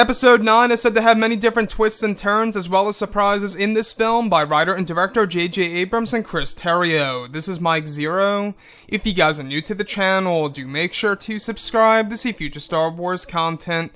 Episode 9 is said to have many different twists and turns as well as surprises in this film by writer and director J.J. Abrams and Chris Terrio. This is Mike Zero. If you guys are new to the channel, do make sure to subscribe to see future Star Wars content.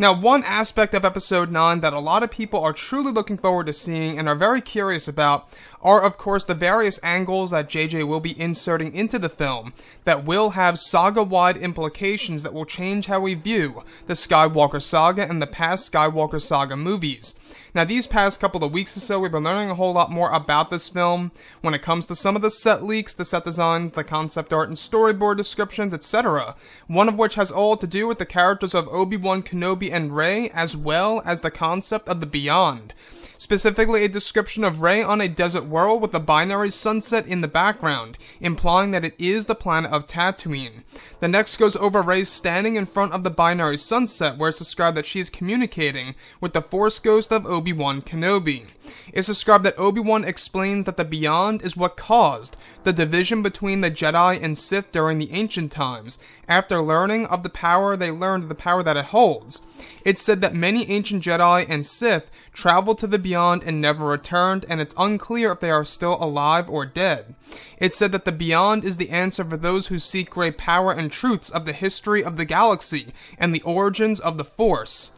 Now, one aspect of Episode 9 that a lot of people are truly looking forward to seeing and are very curious about are, of course, the various angles that JJ will be inserting into the film that will have saga-wide implications that will change how we view the Skywalker saga and the past Skywalker saga movies. Now, these past couple of weeks or so, we've been learning a whole lot more about this film when it comes to some of the set leaks, the set designs, the concept art and storyboard descriptions, etc. One of which has all to do with the characters of Obi-Wan Kenobi and Rey, as well as the concept of the Beyond. Specifically, a description of Rey on a desert world with a binary sunset in the background, implying that it is the planet of Tatooine. The next goes over Rey standing in front of the binary sunset, where it's described that she is communicating with the Force ghost of Obi-Wan Kenobi. It's described that Obi-Wan explains that the Beyond is what caused the division between the Jedi and Sith during the ancient times. After learning of the power, they learned the power that it holds. It's said that many ancient Jedi and Sith traveled to the Beyond and never returned, and it's unclear if they are still alive or dead. It's said that the Beyond is the answer for those who seek great power and truths of the history of the galaxy and the origins of the Force.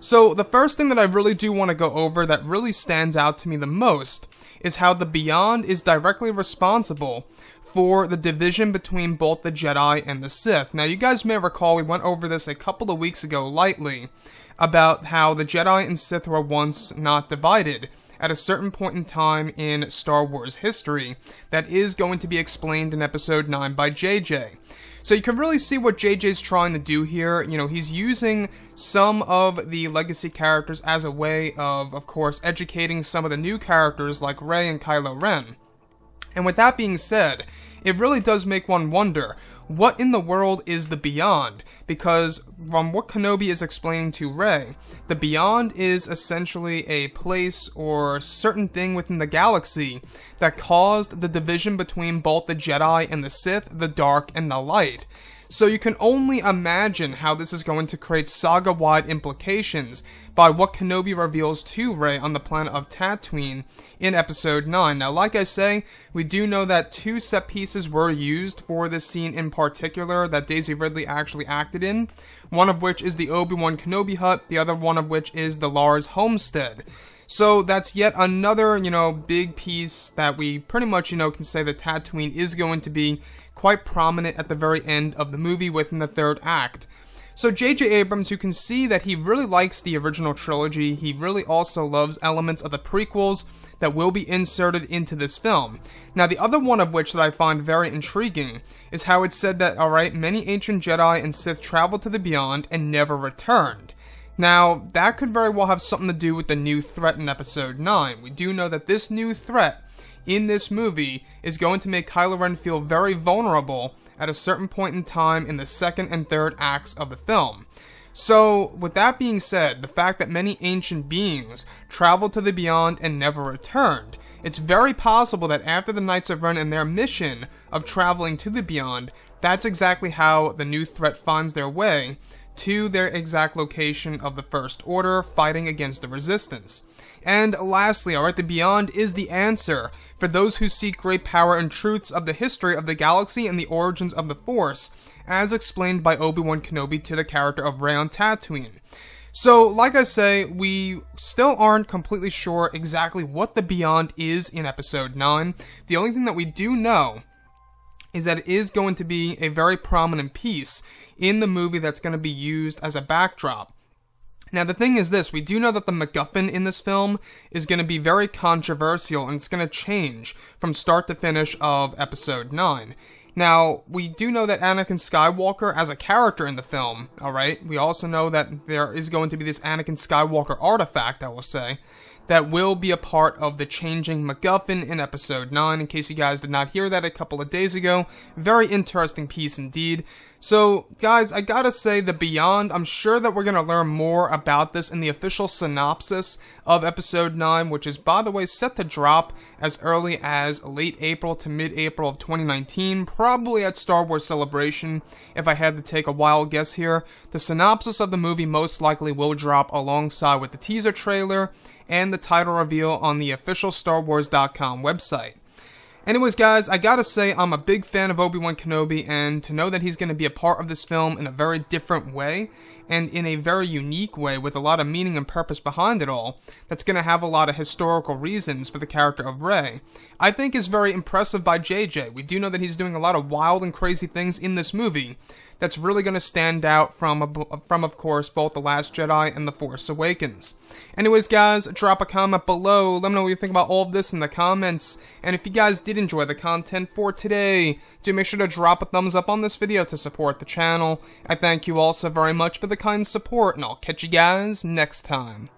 So, the first thing that I really do want to go over that really stands out to me the most is how the Beyond is directly responsible for the division between both the Jedi and the Sith. Now, you guys may recall we went over this a couple of weeks ago lightly about how the Jedi and Sith were once not divided at a certain point in time in Star Wars history that is going to be explained in Episode 9 by JJ. So you can really see what JJ's trying to do here. You know, he's using some of the legacy characters as a way of course, educating some of the new characters like Rey and Kylo Ren. And with that being said, it really does make one wonder, what in the world is the Beyond? Because from what Kenobi is explaining to Rey, the Beyond is essentially a place or certain thing within the galaxy that caused the division between both the Jedi and the Sith, the dark and the light. So you can only imagine how this is going to create saga-wide implications by what Kenobi reveals to Rey on the planet of Tatooine in Episode 9. Now, like I say, we do know that two set pieces were used for this scene in particular that Daisy Ridley actually acted in, one of which is the Obi-Wan Kenobi hut, the other one of which is the Lars homestead. So that's yet another, big piece that we pretty much, can say that Tatooine is going to be quite prominent at the very end of the movie within the third act. So J.J. Abrams, you can see that he really likes the original trilogy. He really also loves elements of the prequels that will be inserted into this film. Now, the other one of which that I find very intriguing is how it's said that, many ancient Jedi and Sith traveled to the Beyond and never returned. Now, that could very well have something to do with the new threat in Episode 9. We do know that this new threat in this movie is going to make Kylo Ren feel very vulnerable at a certain point in time in the second and third acts of the film. So, with that being said, the fact that many ancient beings traveled to the Beyond and never returned, it's very possible that after the Knights of Ren and their mission of traveling to the Beyond, that's exactly how the new threat finds their way to their exact location of the First Order fighting against the Resistance. And lastly, the Beyond is the answer for those who seek great power and truths of the history of the galaxy and the origins of the Force, as explained by Obi-Wan Kenobi to the character of Rey on Tatooine. So, like I say, we still aren't completely sure exactly what the Beyond is in Episode 9. The only thing that we do know is that it is going to be a very prominent piece in the movie that's going to be used as a backdrop. Now, the thing is this, we do know that the MacGuffin in this film is going to be very controversial, and it's going to change from start to finish of Episode 9. Now, we do know that Anakin Skywalker as a character in the film, we also know that there is going to be this Anakin Skywalker artifact, I will say, that will be a part of the changing MacGuffin in Episode 9, in case you guys did not hear that a couple of days ago. Very interesting piece indeed. So, guys, I gotta say that beyond, I'm sure that we're gonna learn more about this in the official synopsis of Episode 9, which is, by the way, set to drop as early as late April to mid-April of 2019, probably at Star Wars Celebration, if I had to take a wild guess here. The synopsis of the movie most likely will drop alongside with the teaser trailer and the title reveal on the official StarWars.com website. Anyways, guys, I gotta say I'm a big fan of Obi-Wan Kenobi, and to know that he's gonna be a part of this film in a very different way, and in a very unique way with a lot of meaning and purpose behind it all, that's gonna have a lot of historical reasons for the character of Rey, I think is very impressive by JJ. We do know that he's doing a lot of wild and crazy things in this movie that's really going to stand out from, of course, both The Last Jedi and The Force Awakens. Anyways, guys, drop a comment below. Let me know what you think about all of this in the comments. And if you guys did enjoy the content for today, do make sure to drop a thumbs up on this video to support the channel. I thank you all so very much for the kind support, and I'll catch you guys next time.